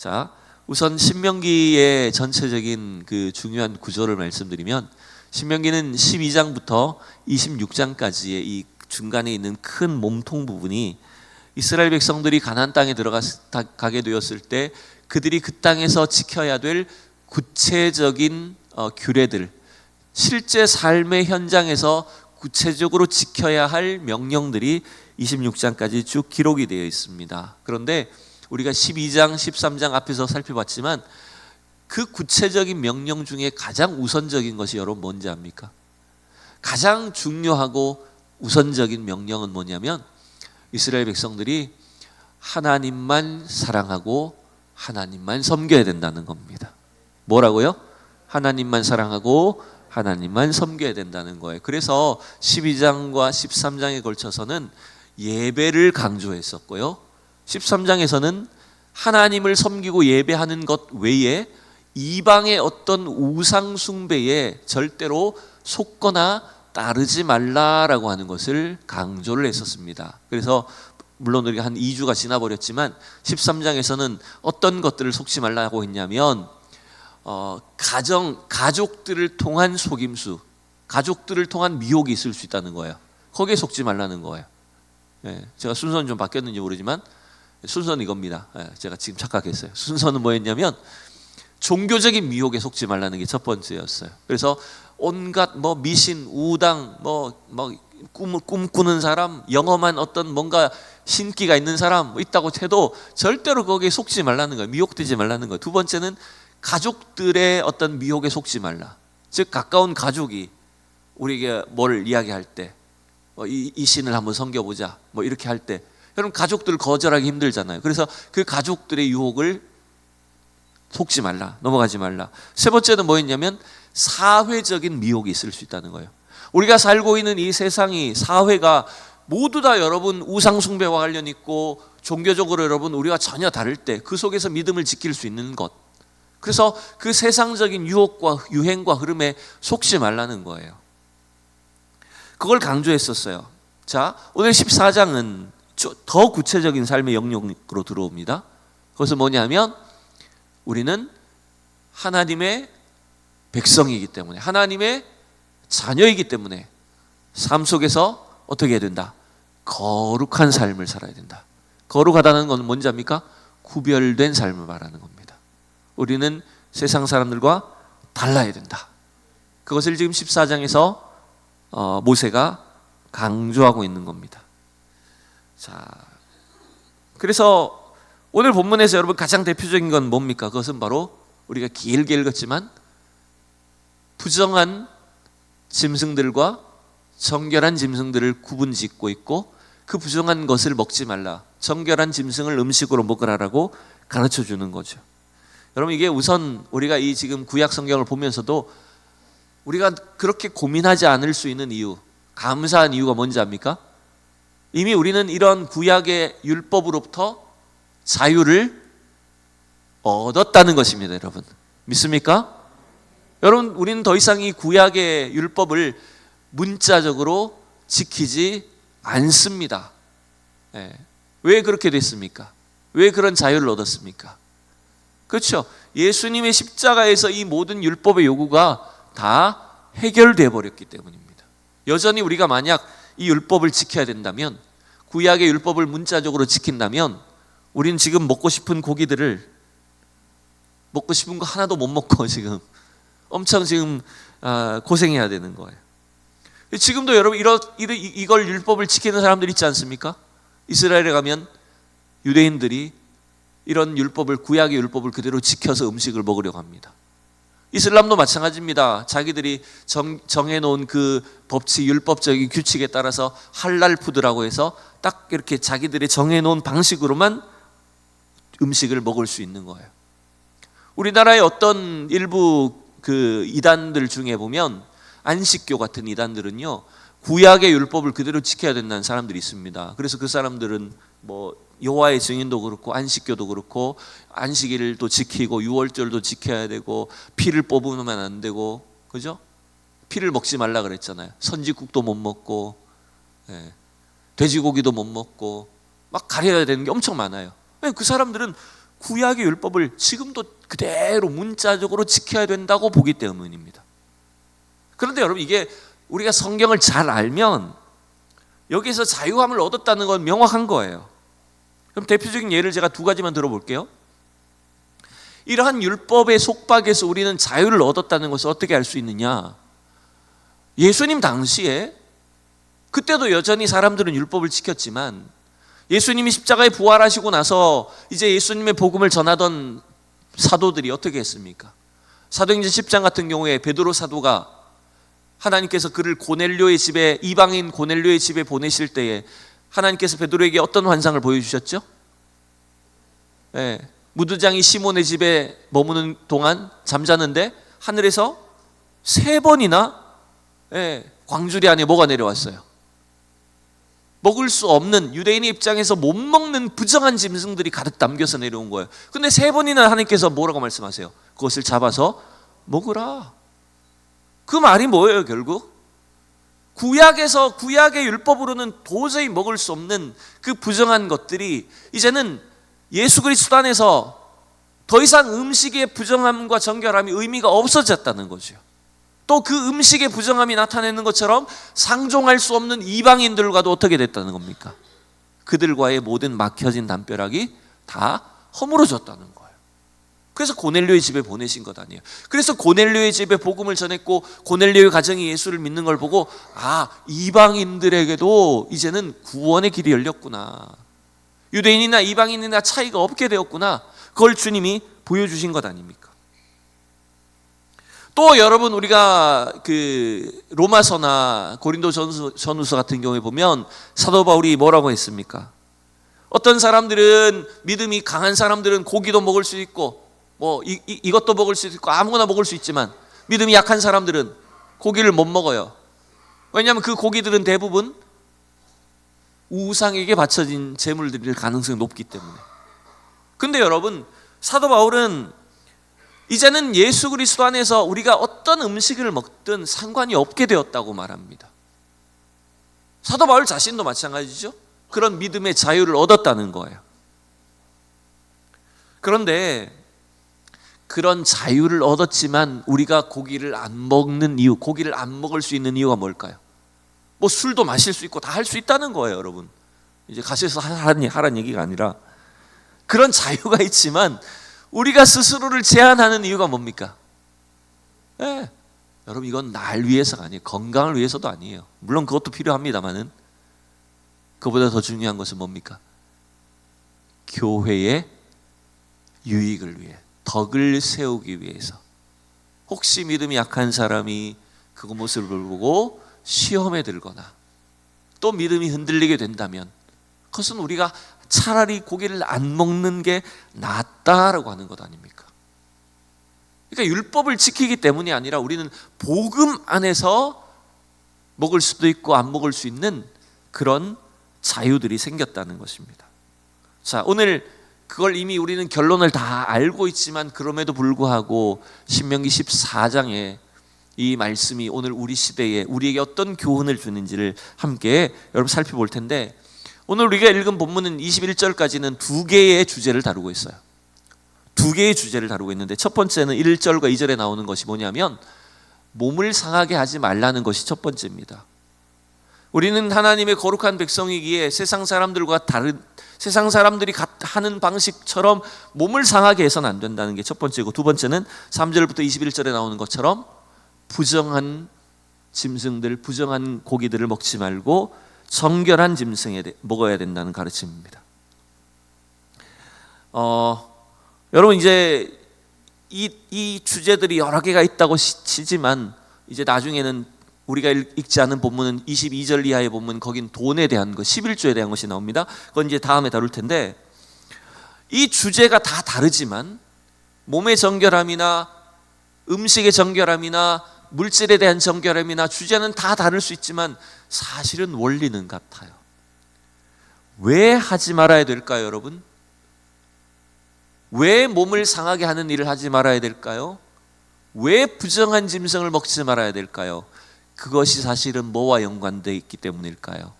자, 우선 신명기의 전체적인 그 중요한 구조를 말씀드리면, 신명기는 12장부터 26장까지의 이 중간에 있는 큰 몸통 부분이 이스라엘 백성들이 가나안 땅에 들어가게 되었을 때 그들이 그 땅에서 지켜야 될 구체적인 규례들, 실제 삶의 현장에서 구체적으로 지켜야 할 명령들이 26장까지 쭉 기록이 되어 있습니다. 그런데 우리가 12장, 13장 앞에서 살펴봤지만 그 구체적인 명령 중에 가장 우선적인 것이 여러분 뭔지 압니까? 가장 중요하고 우선적인 명령은 뭐냐면 이스라엘 백성들이 하나님만 사랑하고 하나님만 섬겨야 된다는 겁니다. 뭐라고요? 하나님만 사랑하고 하나님만 섬겨야 된다는 거예요. 그래서 12장과 13장에 걸쳐서는 예배를 강조했었고요, 13장에서는 하나님을 섬기고 예배하는 것 외에 이방의 어떤 우상 숭배에 절대로 속거나 따르지 말라라고 하는 것을 강조를 했었습니다. 그래서 물론 우리가 한 2주가 지나버렸지만 13장에서는 어떤 것들을 속지 말라고 했냐면 가족들을 통한 속임수, 가족들을 통한 미혹이 있을 수 있다는 거예요. 거기에 속지 말라는 거예요. 제가 순서는 좀 바뀌었는지 모르지만 순서는 이겁니다. 제가 지금 착각했어요. 순서는 뭐였냐면 종교적인 미혹에 속지 말라는 게 첫 번째였어요. 그래서 온갖 미신, 우당, 꿈꾸는 사람, 영험한 어떤 뭔가 신기가 있는 사람 있다고 해도 절대로 거기에 속지 말라는 거예요. 미혹되지 말라는 거예요. 두 번째는 가족들의 어떤 미혹에 속지 말라. 즉 가까운 가족이 우리에게 뭘 이야기할 때 이 신을 한번 섬겨보자 이렇게 할 때 여러분 가족들을 거절하기 힘들잖아요. 그래서 그 가족들의 유혹을 속지 말라, 넘어가지 말라. 세 번째는 뭐였냐면 사회적인 미혹이 있을 수 있다는 거예요. 우리가 살고 있는 이 세상이, 사회가 모두 다 여러분 우상 숭배와 관련 있고 종교적으로 여러분 우리와 전혀 다를 때 그 속에서 믿음을 지킬 수 있는 것, 그래서 그 세상적인 유혹과 유행과 흐름에 속지 말라는 거예요. 그걸 강조했었어요. 자, 오늘 14장은 더 구체적인 삶의 영역으로 들어옵니다. 그것은 뭐냐면 우리는 하나님의 백성이기 때문에, 하나님의 자녀이기 때문에 삶 속에서 어떻게 해야 된다? 거룩한 삶을 살아야 된다. 거룩하다는 건 뭔지 압니까? 구별된 삶을 말하는 겁니다. 우리는 세상 사람들과 달라야 된다. 그것을 지금 14장에서 모세가 강조하고 있는 겁니다. 자, 그래서 오늘 본문에서 여러분 가장 대표적인 건 뭡니까? 그것은 바로 우리가 길게 읽었지만 부정한 짐승들과 정결한 짐승들을 구분짓고 있고 그 부정한 것을 먹지 말라, 정결한 짐승을 음식으로 먹으라라고 가르쳐 주는 거죠. 여러분 이게 우선 우리가 이 지금 구약 성경을 보면서도 우리가 그렇게 고민하지 않을 수 있는 이유, 감사한 이유가 뭔지 압니까? 이미 우리는 이런 구약의 율법으로부터 자유를 얻었다는 것입니다. 여러분 믿습니까? 여러분 우리는 더 이상 이 구약의 율법을 문자적으로 지키지 않습니다. 왜 그렇게 됐습니까? 왜 그런 자유를 얻었습니까? 그렇죠. 예수님의 십자가에서 이 모든 율법의 요구가 다 해결되어 버렸기 때문입니다. 여전히 우리가 만약 이 율법을 지켜야 된다면, 구약의 율법을 문자적으로 지킨다면 우리는 지금 먹고 싶은 고기들을 먹고 싶은 거 하나도 못 먹고 지금 엄청 지금 고생해야 되는 거예요. 지금도 여러분 이걸 율법을 지키는 사람들 있지 않습니까? 이스라엘에 가면 유대인들이 이런 율법을, 구약의 율법을 그대로 지켜서 음식을 먹으려고 합니다. 이슬람도 마찬가지입니다. 자기들이 정해놓은 그 법칙, 율법적인 규칙에 따라서 할랄 푸드라고 해서 딱 이렇게 자기들이 정해놓은 방식으로만 음식을 먹을 수 있는 거예요. 우리나라의 어떤 일부 그 이단들 중에 보면 안식교 같은 이단들은요, 구약의 율법을 그대로 지켜야 된다는 사람들이 있습니다. 그래서 그 사람들은 여호와의 증인도 그렇고 안식교도 그렇고 안식일도 지키고 유월절도 지켜야 되고 피를 뽑으면 안 되고, 그죠? 피를 먹지 말라 그랬잖아요. 선지국도 못 먹고 돼지고기도 못 먹고 막 가려야 되는 게 엄청 많아요. 그 사람들은 구약의 율법을 지금도 그대로 문자적으로 지켜야 된다고 보기 때문입니다. 그런데 여러분, 이게 우리가 성경을 잘 알면 여기서 자유함을 얻었다는 건 명확한 거예요. 그럼 대표적인 예를 제가 두 가지만 들어볼게요. 이러한 율법의 속박에서 우리는 자유를 얻었다는 것을 어떻게 알 수 있느냐? 예수님 당시에, 그때도 여전히 사람들은 율법을 지켰지만 예수님이 십자가에 부활하시고 나서 이제 예수님의 복음을 전하던 사도들이 어떻게 했습니까? 사도행전 10장 같은 경우에 베드로 사도가 하나님께서 그를 고넬료의 집에, 이방인 고넬료의 집에 보내실 때에 하나님께서 베드로에게 어떤 환상을 보여주셨죠? 무두장이 시몬의 집에 머무는 동안 잠자는데 하늘에서 3번이나 광주리 안에 뭐가 내려왔어요? 먹을 수 없는, 유대인의 입장에서 못 먹는 부정한 짐승들이 가득 담겨서 내려온 거예요. 근데 3번이나 하나님께서 뭐라고 말씀하세요? 그것을 잡아서 먹으라. 그 말이 뭐예요? 결국 구약에서, 구약의 율법으로는 도저히 먹을 수 없는 그 부정한 것들이 이제는 예수 그리스도 안에서 더 이상 음식의 부정함과 정결함이 의미가 없어졌다는 거죠. 또 그 음식의 부정함이 나타내는 것처럼 상종할 수 없는 이방인들과도 어떻게 됐다는 겁니까? 그들과의 모든 막혀진 담벼락이 다 허물어졌다는 거예요. 그래서 고넬료의 집에 보내신 것 아니에요. 그래서 고넬료의 집에 복음을 전했고 고넬료의 가정이 예수를 믿는 걸 보고, 아, 이방인들에게도 이제는 구원의 길이 열렸구나, 유대인이나 이방인이나 차이가 없게 되었구나, 그걸 주님이 보여주신 것 아닙니까? 또 여러분, 우리가 그 로마서나 고린도전후서 같은 경우에 보면 사도 바울이 뭐라고 했습니까? 어떤 사람들은, 믿음이 강한 사람들은 고기도 먹을 수 있고 이것도 먹을 수 있고 아무거나 먹을 수 있지만 믿음이 약한 사람들은 고기를 못 먹어요. 왜냐하면 그 고기들은 대부분 우상에게 바쳐진 제물들일 가능성이 높기 때문에. 근데 여러분, 사도 바울은 이제는 예수 그리스도 안에서 우리가 어떤 음식을 먹든 상관이 없게 되었다고 말합니다. 사도 바울 자신도 마찬가지죠. 그런 믿음의 자유를 얻었다는 거예요. 그런데 그런 자유를 얻었지만 우리가 고기를 안 먹는 이유, 고기를 안 먹을 수 있는 이유가 뭘까요? 뭐 술도 마실 수 있고 다 할 수 있다는 거예요, 여러분. 이제 가셔서 하라는 얘기가 아니라, 그런 자유가 있지만 우리가 스스로를 제한하는 이유가 뭡니까? 여러분, 이건 날 위해서가 아니에요. 건강을 위해서도 아니에요. 물론 그것도 필요합니다만은 그보다 더 중요한 것은 뭡니까? 교회의 유익을 위해, 덕을 세우기 위해서. 혹시 믿음이 약한 사람이 그 모습을 보고 시험에 들거나 또 믿음이 흔들리게 된다면 그것은 우리가 차라리 고기를 안 먹는 게 낫다라고 하는 것 아닙니까? 그러니까 율법을 지키기 때문이 아니라 우리는 복음 안에서 먹을 수도 있고 안 먹을 수 있는 그런 자유들이 생겼다는 것입니다. 자, 오늘 그걸 이미 우리는 결론을 다 알고 있지만 그럼에도 불구하고 신명기 14장에 이 말씀이 오늘 우리 시대에 우리에게 어떤 교훈을 주는지를 함께 여러분 살펴볼 텐데, 오늘 우리가 읽은 본문은 21절까지는 두 개의 주제를 다루고 있어요. 두 개의 주제를 다루고 있는데, 첫 번째는 1절과 2절에 나오는 것이 뭐냐면 몸을 상하게 하지 말라는 것이 첫 번째입니다. 우리는 하나님의 거룩한 백성이기에 세상 사람들이 하는 방식처럼 몸을 상하게 해서는 안 된다는 게 첫 번째고, 두 번째는 3절부터 21절에 나오는 것처럼 부정한 짐승들, 부정한 고기들을 먹지 말고 정결한 짐승에 먹어야 된다는 가르침입니다. 여러분, 이제 이 주제들이 여러 개가 있다고 치지만 이제 나중에는 우리가 읽지 않은 본문은 22절 이하의 본문, 거긴 돈에 대한 것, 11조에 대한 것이 나옵니다. 그건 이제 다음에 다룰 텐데, 이 주제가 다 다르지만 몸의 정결함이나 음식의 정결함이나 물질에 대한 정결함이나 주제는 다 다를 수 있지만 사실은 원리는 같아요. 왜 하지 말아야 될까요, 여러분? 왜 몸을 상하게 하는 일을 하지 말아야 될까요? 왜 부정한 짐승을 먹지 말아야 될까요? 그것이 사실은 뭐와 연관되어 있기 때문일까요?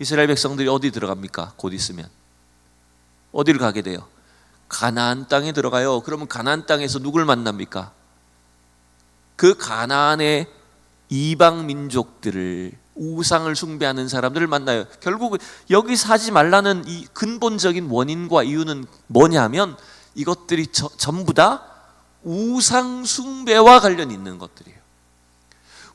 이스라엘 백성들이 어디 들어갑니까? 곧 있으면 어디를 가게 돼요? 가나안 땅에 들어가요. 그러면 가나안 땅에서 누굴 만납니까? 그 가나안의 이방 민족들을, 우상을 숭배하는 사람들을 만나요. 결국 여기 사지 말라는 이 근본적인 원인과 이유는 뭐냐면 이것들이 전부 다 우상 숭배와 관련이 있는 것들이에요.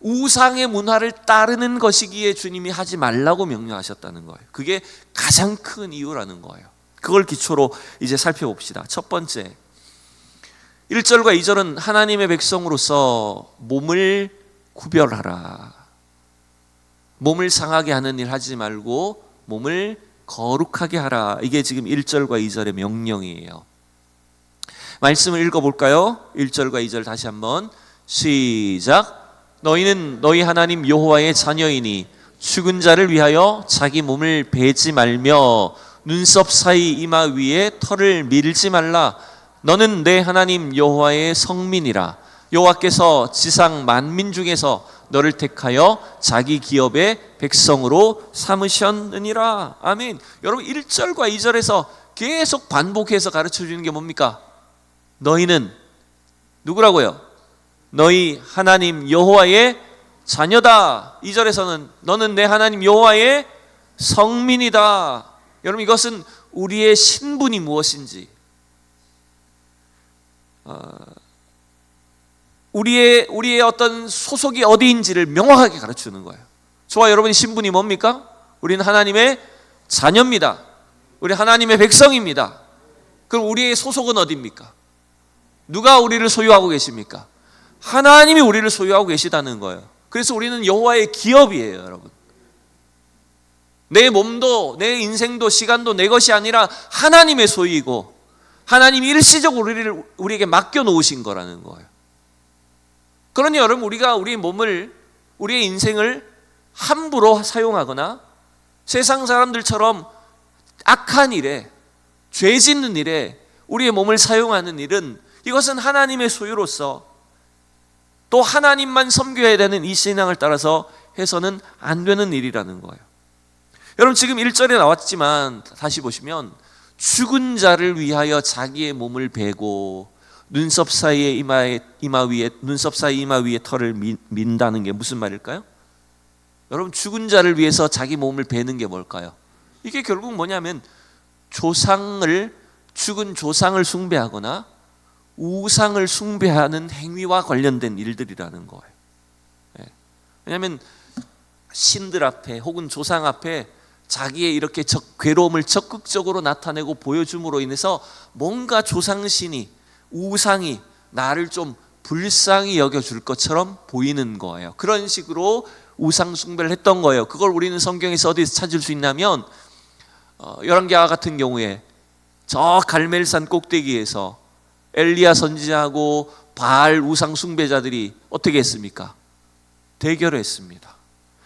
우상의 문화를 따르는 것이기에 주님이 하지 말라고 명령하셨다는 거예요. 그게 가장 큰 이유라는 거예요. 그걸 기초로 이제 살펴봅시다. 첫 번째, 1절과 2절은 하나님의 백성으로서 몸을 구별하라. 몸을 상하게 하는 일 하지 말고 몸을 거룩하게 하라. 이게 지금 1절과 2절의 명령이에요. 말씀을 읽어볼까요? 1절과 2절 다시 한번 시작. 너희는 너희 하나님 여호와의 자녀이니 죽은 자를 위하여 자기 몸을 베지 말며 눈썹 사이 이마 위에 털을 밀지 말라. 너는 내 하나님 여호와의 성민이라. 여호와께서 지상 만민 중에서 너를 택하여 자기 기업의 백성으로 삼으셨느니라. 아멘. 여러분 1절과 2절에서 계속 반복해서 가르쳐 주는 게 뭡니까? 너희는 누구라고요? 너희 하나님 여호와의 자녀다. 2절에서는 너는 내 하나님 여호와의 성민이다. 여러분 이것은 우리의 신분이 무엇인지, 우리의 어떤 소속이 어디인지를 명확하게 가르치는 거예요. 저와 여러분의 신분이 뭡니까? 우리는 하나님의 자녀입니다. 우리 하나님의 백성입니다. 그럼 우리의 소속은 어디입니까? 누가 우리를 소유하고 계십니까? 하나님이 우리를 소유하고 계시다는 거예요. 그래서 우리는 여호와의 기업이에요, 여러분. 내 몸도 내 인생도 시간도 내 것이 아니라 하나님의 소유이고 하나님이 일시적으로 우리에게 맡겨 놓으신 거라는 거예요. 그러니 여러분 우리가 우리의 몸을, 우리의 인생을 함부로 사용하거나 세상 사람들처럼 악한 일에, 죄 짓는 일에 우리의 몸을 사용하는 일은 이것은 하나님의 소유로서 또 하나님만 섬겨야 되는 이 신앙을 따라서 해서는 안 되는 일이라는 거예요. 여러분 지금 1절에 나왔지만 다시 보시면 죽은 자를 위하여 자기의 몸을 베고 눈썹 사이에 이마 위에 털을 민다는 게 무슨 말일까요? 여러분 죽은 자를 위해서 자기 몸을 베는 게 뭘까요? 이게 결국 뭐냐면 죽은 조상을 숭배하거나 우상을 숭배하는 행위와 관련된 일들이라는 거예요. 왜냐하면 신들 앞에 혹은 조상 앞에 자기의 이렇게 괴로움을 적극적으로 나타내고 보여줌으로 인해서 뭔가 조상신이, 우상이 나를 좀 불쌍히 여겨줄 것처럼 보이는 거예요. 그런 식으로 우상 숭배를 했던 거예요. 그걸 우리는 성경에서 어디서 찾을 수 있냐면 열왕기하 같은 경우에 저 갈멜산 꼭대기에서 엘리야 선지자하고 바알 우상 숭배자들이 어떻게 했습니까? 대결했습니다.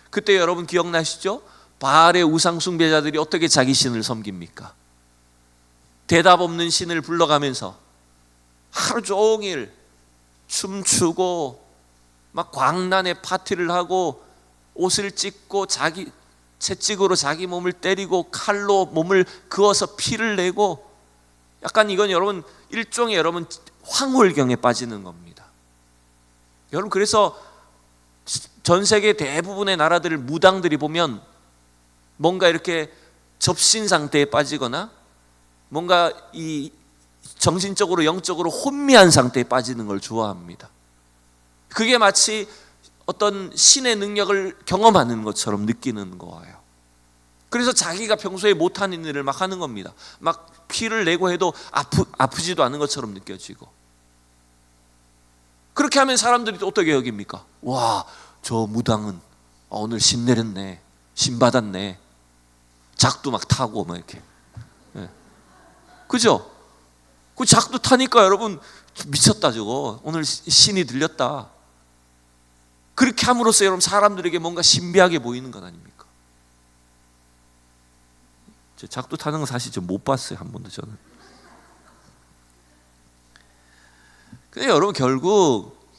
그때 여러분 기억나시죠? 바알의 우상 숭배자들이 어떻게 자기 신을 섬깁니까? 대답 없는 신을 불러가면서 하루 종일 춤추고 막 광란에 파티를 하고 옷을 찢고 채찍으로 자기 몸을 때리고 칼로 몸을 그어서 피를 내고, 약간 이건 여러분 일종의 여러분 황홀경에 빠지는 겁니다. 여러분 그래서 전 세계 대부분의 나라들을 무당들이 보면 뭔가 이렇게 접신 상태에 빠지거나 뭔가 이 정신적으로 영적으로 혼미한 상태에 빠지는 걸 좋아합니다. 그게 마치 어떤 신의 능력을 경험하는 것처럼 느끼는 거예요. 그래서 자기가 평소에 못하는 일을 막 하는 겁니다. 막 피를 내고 해도 아프지도 않은 것처럼 느껴지고. 그렇게 하면 사람들이 또 어떻게 여깁니까? 와, 저 무당은 오늘 신 내렸네, 신 받았네, 작두 막 타고 막 이렇게. 네. 그죠? 그 작두 타니까 여러분 미쳤다 저거, 오늘 신이 들렸다. 그렇게 함으로써 여러분 사람들에게 뭔가 신비하게 보이는 것 아닙니까? 저 작두 타는 거 사실 좀 못 봤어요, 한 번도 저는. 근데 여러분 결국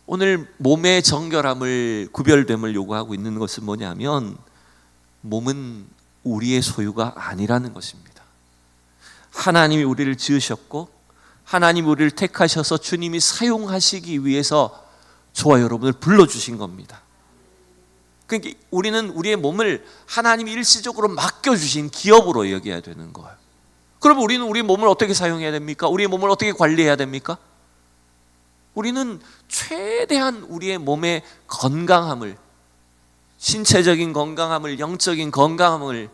오늘 몸의 정결함을, 구별됨을 요구하고 있는 것은 뭐냐면 몸은 우리의 소유가 아니라는 것입니다. 하나님이 우리를 지으셨고 하나님이 우리를 택하셔서 주님이 사용하시기 위해서 저와 여러분을 불러주신 겁니다. 그러니까 우리는 우리의 몸을 하나님이 일시적으로 맡겨주신 기업으로 여겨야 되는 거예요. 그러면 우리는 우리의 몸을 어떻게 사용해야 됩니까? 우리의 몸을 어떻게 관리해야 됩니까? 우리는 최대한 우리의 몸의 건강함을, 신체적인 건강함을, 영적인 건강함을,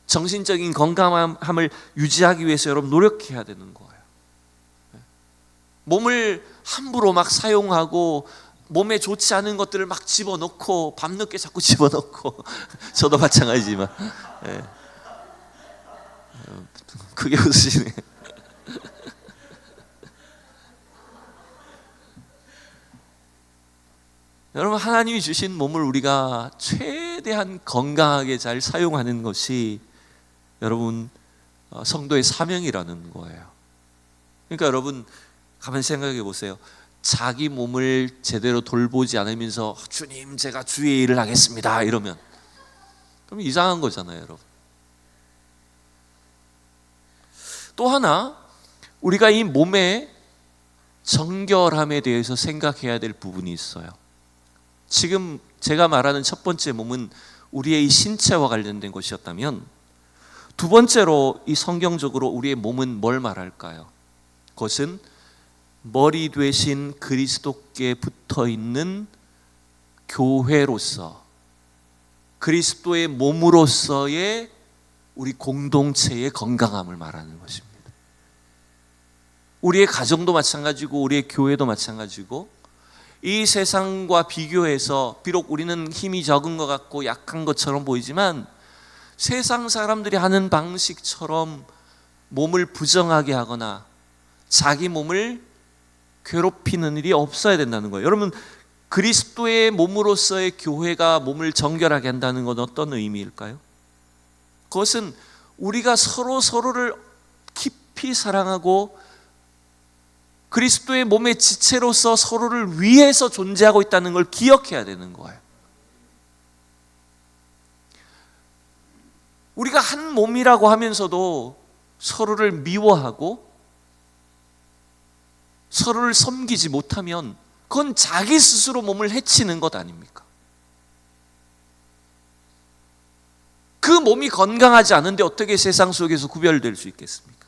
정신적인 건강함을 유지하기 위해서 여러분 노력해야 되는 거예요. 몸을 함부로 막 사용하고 몸에 좋지 않은 것들을 막 집어넣고 밤늦게 자꾸 집어넣고 저도 마찬가지지만 크게 웃으시네. 여러분, 하나님이 주신 몸을 우리가 최대한 건강하게 잘 사용하는 것이 여러분 성도의 사명이라는 거예요. 그러니까 여러분 가만히 생각해 보세요. 자기 몸을 제대로 돌보지 않으면서 주님 제가 주의 일을 하겠습니다 이러면 그럼 이상한 거잖아요, 여러분. 또 하나 우리가 이 몸의 정결함에 대해서 생각해야 될 부분이 있어요. 지금 제가 말하는 첫 번째 몸은 우리의 이 신체와 관련된 것이었다면 두 번째로 이 성경적으로 우리의 몸은 뭘 말할까요? 그것은 머리 되신 그리스도께 붙어 있는 교회로서 그리스도의 몸으로서의 우리 공동체의 건강함을 말하는 것입니다. 우리의 가정도 마찬가지고 우리의 교회도 마찬가지고 이 세상과 비교해서 비록 우리는 힘이 적은 것 같고 약한 것처럼 보이지만 세상 사람들이 하는 방식처럼 몸을 부정하게 하거나 자기 몸을 괴롭히는 일이 없어야 된다는 거예요. 여러분, 그리스도의 몸으로서의 교회가 몸을 정결하게 한다는 건 어떤 의미일까요? 그것은 우리가 서로를 깊이 사랑하고 그리스도의 몸의 지체로서 서로를 위해서 존재하고 있다는 걸 기억해야 되는 거예요. 우리가 한 몸이라고 하면서도 서로를 미워하고 서로를 섬기지 못하면 그건 자기 스스로 몸을 해치는 것 아닙니까? 그 몸이 건강하지 않은데 어떻게 세상 속에서 구별될 수 있겠습니까?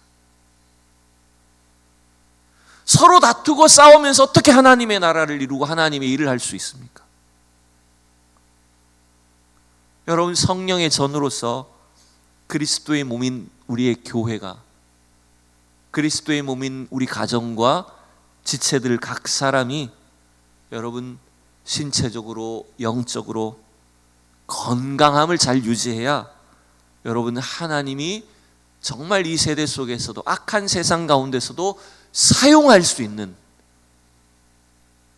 서로 다투고 싸우면서 어떻게 하나님의 나라를 이루고 하나님의 일을 할 수 있습니까? 여러분, 성령의 전으로서 그리스도의 몸인 우리의 교회가 그리스도의 몸인 우리 가정과 지체들 각 사람이 여러분 신체적으로 영적으로 건강함을 잘 유지해야 여러분 하나님이 정말 이 세대 속에서도 악한 세상 가운데서도 사용할 수 있는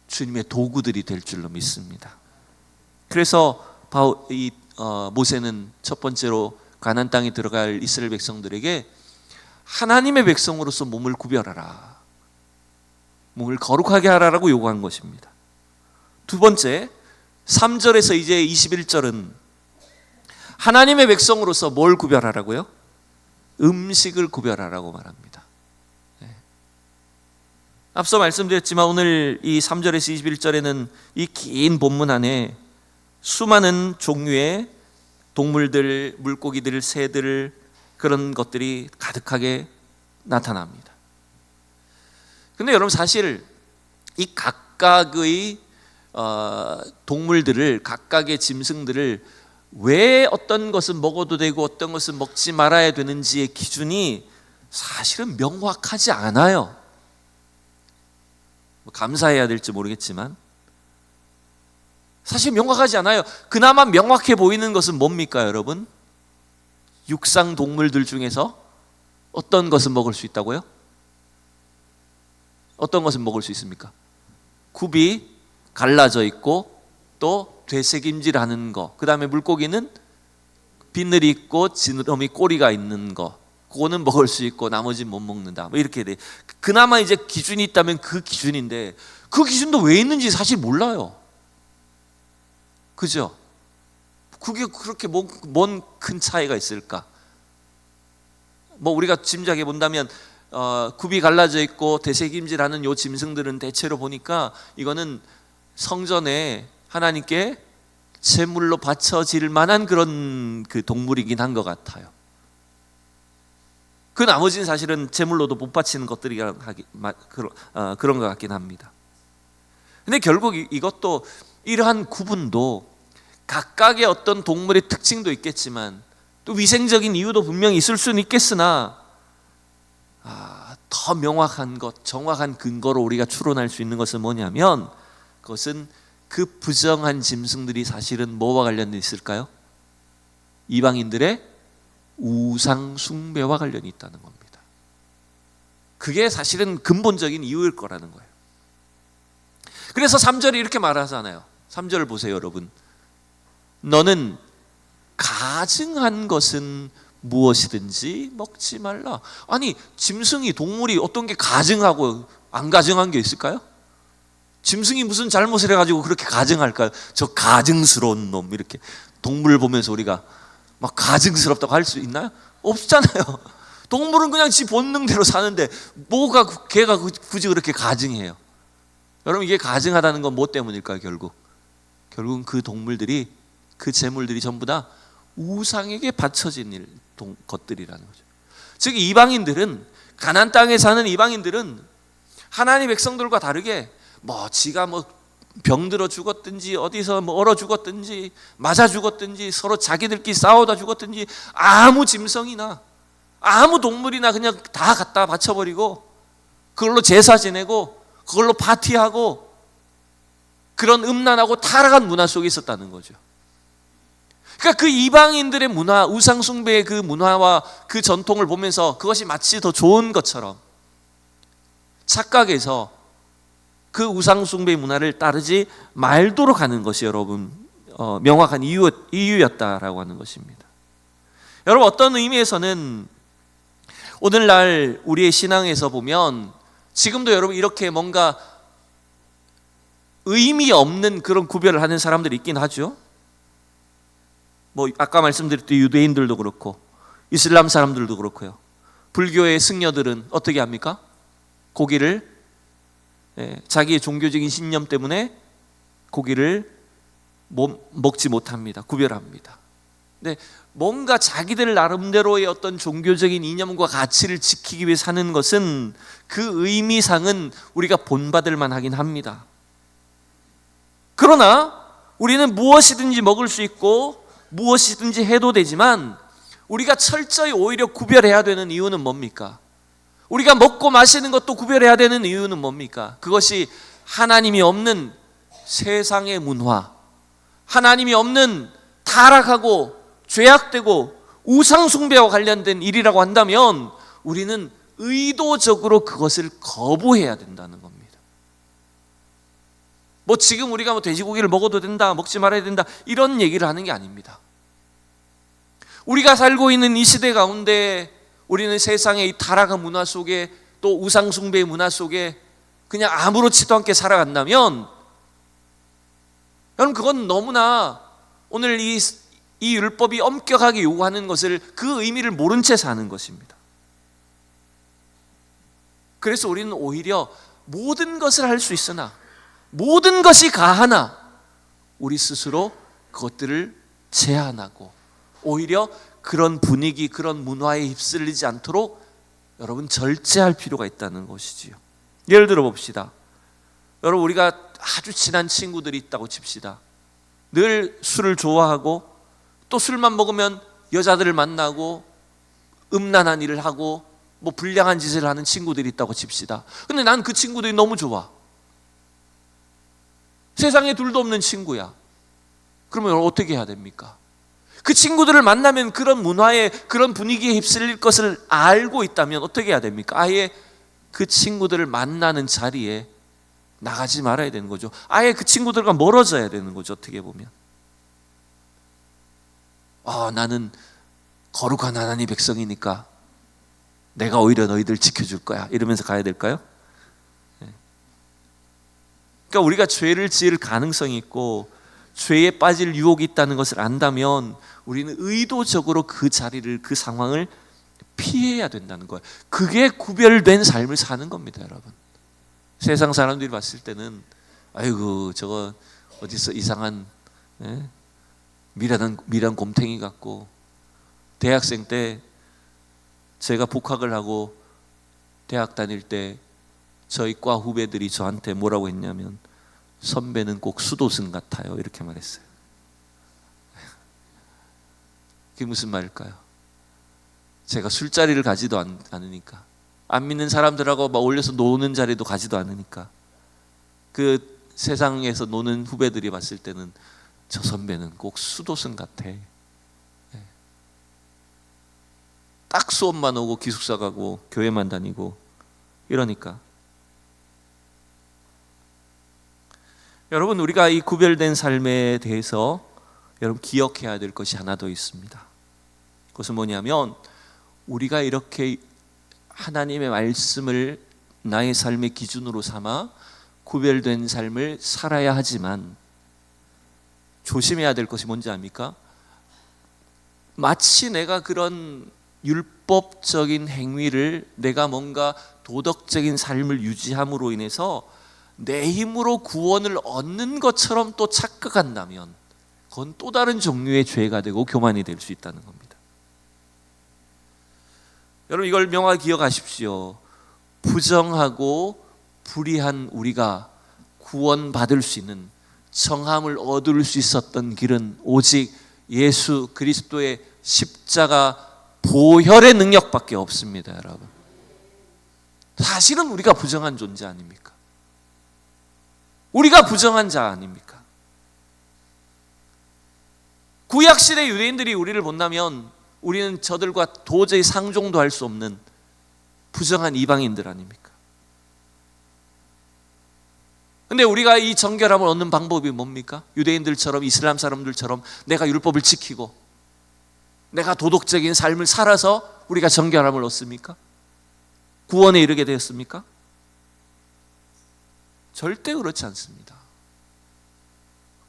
주님의 도구들이 될 줄로 믿습니다. 그래서 모세는 첫 번째로 가나안 땅에 들어갈 이스라엘 백성들에게 하나님의 백성으로서 몸을 구별하라, 몸을 거룩하게 하라라고 요구한 것입니다. 두 번째, 3절에서 이제 21절은 하나님의 백성으로서 뭘 구별하라고요? 음식을 구별하라고 말합니다. 앞서 말씀드렸지만 오늘 이 3절에서 21절에는 이 긴 본문 안에 수많은 종류의 동물들, 물고기들, 새들 그런 것들이 가득하게 나타납니다. 근데 여러분 사실 이 각각의 동물들을, 각각의 짐승들을 왜 어떤 것은 먹어도 되고 어떤 것은 먹지 말아야 되는지의 기준이 사실은 명확하지 않아요. 감사해야 될지 모르겠지만 사실 명확하지 않아요. 그나마 명확해 보이는 것은 뭡니까, 여러분? 육상 동물들 중에서 어떤 것은 먹을 수 있다고요? 어떤 것은 먹을 수 있습니까? 굽이 갈라져 있고 또 되새김질하는 거, 그 다음에 물고기는 비늘이 있고 지느러미 꼬리가 있는 거, 그거는 먹을 수 있고 나머지는 못 먹는다, 뭐 이렇게 돼. 그나마 이제 기준이 있다면 그 기준인데 그 기준도 왜 있는지 사실 몰라요. 그죠? 그게 그렇게 뭔 큰 차이가 있을까? 뭐 우리가 짐작해 본다면 굽이 갈라져 있고 되새김질하는 요 짐승들은 대체로 보니까 이거는 성전에 하나님께 제물로 바쳐질 만한 그런 그 동물이긴 한 것 같아요. 그 나머지는 사실은 제물로도 못 바치는 것들이라 그런 것 같긴 합니다. 근데 결국 이것도 이러한 구분도 각각의 어떤 동물의 특징도 있겠지만 또 위생적인 이유도 분명히 있을 수는 있겠으나 더 명확한 것, 정확한 근거로 우리가 추론할 수 있는 것은 뭐냐면 그것은 그 부정한 짐승들이 사실은 뭐와 관련돼 있을까요? 이방인들의 우상 숭배와 관련이 있다는 겁니다. 그게 사실은 근본적인 이유일 거라는 거예요. 그래서 3절이 이렇게 말하잖아요. 3절을 보세요, 여러분. 너는 가증한 것은 무엇이든지 먹지 말라. 아니, 짐승이, 동물이 어떤 게 가증하고 안 가증한 게 있을까요? 짐승이 무슨 잘못을 해가지고 그렇게 가증할까요? 저 가증스러운 놈, 이렇게 동물 보면서 우리가 막 가증스럽다고 할 수 있나요? 없잖아요. 동물은 그냥 지 본능대로 사는데 뭐가 걔가 굳이 그렇게 가증해요? 여러분, 이게 가증하다는 건 뭐 때문일까요? 결국은 그 동물들이, 그 재물들이 전부 다 우상에게 바쳐진 것들이라는 거죠. 즉 이방인들은, 가나안 땅에 사는 이방인들은 하나님의 백성들과 다르게 지가 병들어 죽었든지 어디서 얼어 죽었든지 맞아 죽었든지 서로 자기들끼리 싸우다 죽었든지 아무 짐승이나 아무 동물이나 그냥 다 갖다 바쳐버리고 그걸로 제사 지내고 그걸로 파티하고 그런 음란하고 타락한 문화 속에 있었다는 거죠. 그러니까 그 이방인들의 문화, 우상 숭배의 그 문화와 그 전통을 보면서 그것이 마치 더 좋은 것처럼 착각해서 그 우상 숭배의 문화를 따르지 말도록 하는 것이 여러분 명확한 이유였다라고 하는 것입니다. 여러분, 어떤 의미에서는 오늘날 우리의 신앙에서 보면 지금도 여러분 이렇게 뭔가 의미 없는 그런 구별을 하는 사람들이 있긴 하죠. 아까 말씀드렸던 유대인들도 그렇고 이슬람 사람들도 그렇고요. 불교의 승려들은 어떻게 합니까? 고기를 자기의 종교적인 신념 때문에 고기를 먹지 못합니다. 구별합니다. 근데 뭔가 자기들 나름대로의 어떤 종교적인 이념과 가치를 지키기 위해 사는 것은 그 의미상은 우리가 본받을 만하긴 합니다. 그러나 우리는 무엇이든지 먹을 수 있고 무엇이든지 해도 되지만 우리가 철저히 오히려 구별해야 되는 이유는 뭡니까? 우리가 먹고 마시는 것도 구별해야 되는 이유는 뭡니까? 그것이 하나님이 없는 세상의 문화, 하나님이 없는 타락하고 죄악되고 우상숭배와 관련된 일이라고 한다면 우리는 의도적으로 그것을 거부해야 된다는 겁니다. 지금 우리가 돼지고기를 먹어도 된다, 먹지 말아야 된다, 이런 얘기를 하는 게 아닙니다. 우리가 살고 있는 이 시대 가운데 우리는 세상의 이 타락한 문화 속에 또 우상숭배의 문화 속에 그냥 아무렇지도 않게 살아간다면 여러분, 그건 너무나 오늘 이 율법이 엄격하게 요구하는 것을, 그 의미를 모른 채 사는 것입니다. 그래서 우리는 오히려 모든 것을 할 수 있으나, 모든 것이 가하나 우리 스스로 그것들을 제한하고 오히려 그런 분위기, 그런 문화에 휩쓸리지 않도록 여러분 절제할 필요가 있다는 것이지요. 예를 들어 봅시다. 여러분, 우리가 아주 친한 친구들이 있다고 칩시다. 늘 술을 좋아하고 또 술만 먹으면 여자들을 만나고 음란한 일을 하고 불량한 짓을 하는 친구들이 있다고 칩시다. 근데 난 그 친구들이 너무 좋아. 세상에 둘도 없는 친구야. 그러면 어떻게 해야 됩니까? 그 친구들을 만나면 그런 문화에, 그런 분위기에 휩쓸릴 것을 알고 있다면 어떻게 해야 됩니까? 아예 그 친구들을 만나는 자리에 나가지 말아야 되는 거죠. 아예 그 친구들과 멀어져야 되는 거죠. 어떻게 보면 나는 거룩한 하나님의 백성이니까 내가 오히려 너희들 지켜줄 거야, 이러면서 가야 될까요? 그러니까 우리가 죄를 지을 가능성이 있고 죄에 빠질 유혹이 있다는 것을 안다면 우리는 의도적으로 그 자리를, 그 상황을 피해야 된다는 거예요. 그게 구별된 삶을 사는 겁니다, 여러분. 세상 사람들이 봤을 때는 아이고 저거 어디서 이상한 미련한 곰탱이 같고, 대학생 때 제가 복학을 하고 대학 다닐 때 저희 과 후배들이 저한테 뭐라고 했냐면 선배는 꼭 수도승 같아요 이렇게 말했어요. 그게 무슨 말일까요? 제가 술자리를 가지도 않으니까, 안 믿는 사람들하고 막 올려서 노는 자리도 가지도 않으니까, 그 세상에서 노는 후배들이 봤을 때는 저 선배는 꼭 수도승 같아. 딱 수업만 오고 기숙사 가고 교회만 다니고 이러니까. 여러분, 우리가 이 구별된 삶에 대해서 여러분 기억해야 될 것이 하나 더 있습니다. 그것은 뭐냐면, 우리가 이렇게 하나님의 말씀을 나의 삶의 기준으로 삼아 구별된 삶을 살아야 하지만 조심해야 될 것이 뭔지 압니까? 마치 내가 그런 율법적인 행위를, 내가 뭔가 도덕적인 삶을 유지함으로 인해서 내 힘으로 구원을 얻는 것처럼 또 착각한다면 그건 또 다른 종류의 죄가 되고 교만이 될 수 있다는 겁니다. 여러분, 이걸 명확히 기억하십시오. 부정하고 불의한 우리가 구원받을 수 있는, 정함을 얻을 수 있었던 길은 오직 예수 그리스도의 십자가 보혈의 능력밖에 없습니다, 여러분. 사실은 우리가 부정한 존재 아닙니까? 우리가 부정한 자 아닙니까? 구약시대 유대인들이 우리를 본다면 우리는 저들과 도저히 상종도 할 수 없는 부정한 이방인들 아닙니까? 근데 우리가 이 정결함을 얻는 방법이 뭡니까? 유대인들처럼, 이슬람 사람들처럼 내가 율법을 지키고 내가 도덕적인 삶을 살아서 우리가 정결함을 얻습니까? 구원에 이르게 되었습니까? 절대 그렇지 않습니다.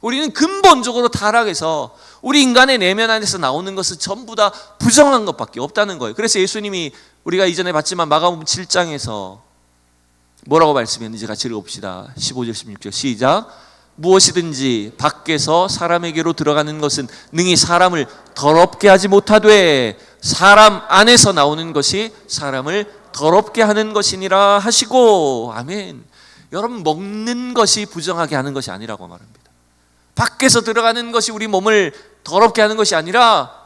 우리는 근본적으로 타락해서 우리 인간의 내면 안에서 나오는 것은 전부 다 부정한 것밖에 없다는 거예요. 그래서 예수님이 우리가 이전에 봤지만 마가복음 7장에서 뭐라고 말씀했는지 같이 읽어봅시다. 15절 16절 시작. 무엇이든지 밖에서 사람에게로 들어가는 것은 능히 사람을 더럽게 하지 못하되 사람 안에서 나오는 것이 사람을 더럽게 하는 것이니라 하시고. 아멘. 여러분, 먹는 것이 부정하게 하는 것이 아니라고 말합니다. 밖에서 들어가는 것이 우리 몸을 더럽게 하는 것이 아니라,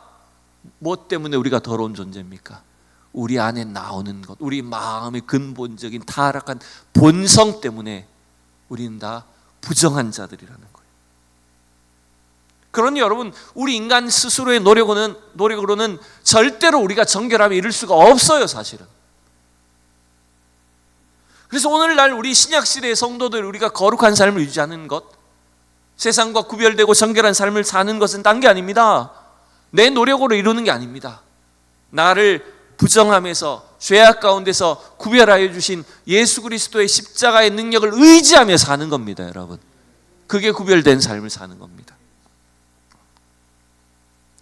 무엇 때문에 우리가 더러운 존재입니까? 우리 안에 나오는 것, 우리 마음의 근본적인 타락한 본성 때문에 우리는 다 부정한 자들이라는 거예요. 그러니 여러분, 우리 인간 스스로의 노력으로는 절대로 우리가 정결함에 이를 수가 없어요, 사실은. 그래서 오늘날 우리 신약시대의 성도들, 우리가 거룩한 삶을 유지하는 것, 세상과 구별되고 정결한 삶을 사는 것은 딴 게 아닙니다. 내 노력으로 이루는 게 아닙니다. 나를 부정함에서, 죄악 가운데서 구별하여 주신 예수 그리스도의 십자가의 능력을 의지하며 사는 겁니다, 여러분. 그게 구별된 삶을 사는 겁니다.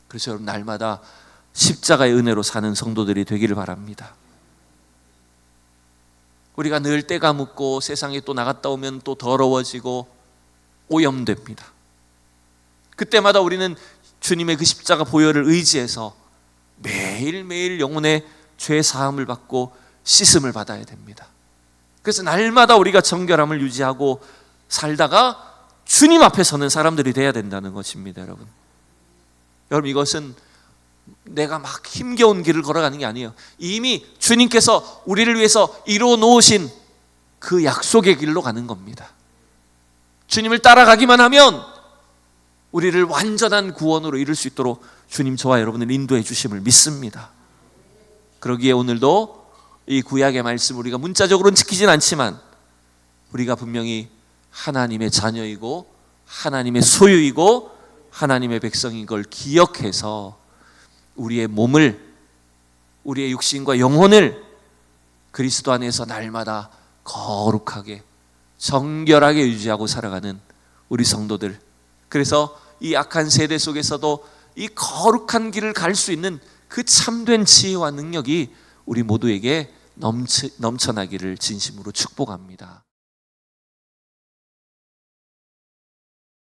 그래서 여러분, 날마다 십자가의 은혜로 사는 성도들이 되기를 바랍니다. 우리가 늘 때가 묻고 세상에 또 나갔다 오면 또 더러워지고 오염됩니다. 그때마다 우리는 주님의 그 십자가 보혈을 의지해서 매일매일 영혼의 죄 사함을 받고 씻음을 받아야 됩니다. 그래서 날마다 우리가 정결함을 유지하고 살다가 주님 앞에 서는 사람들이 돼야 된다는 것입니다, 여러분. 여러분, 이것은 내가 막 힘겨운 길을 걸어가는 게 아니에요. 이미 주님께서 우리를 위해서 이루어 놓으신 그 약속의 길로 가는 겁니다. 주님을 따라가기만 하면 우리를 완전한 구원으로 이룰 수 있도록 주님 저와 여러분을 인도해 주심을 믿습니다. 그러기에 오늘도 이 구약의 말씀, 우리가 문자적으로는 지키진 않지만 우리가 분명히 하나님의 자녀이고 하나님의 소유이고 하나님의 백성인 걸 기억해서 우리의 몸을, 우리의 육신과 영혼을 그리스도 안에서 날마다 거룩하게 정결하게 유지하고 살아가는 우리 성도들, 그래서 이 악한 세대 속에서도 이 거룩한 길을 갈 수 있는 그 참된 지혜와 능력이 우리 모두에게 넘쳐나기를 진심으로 축복합니다.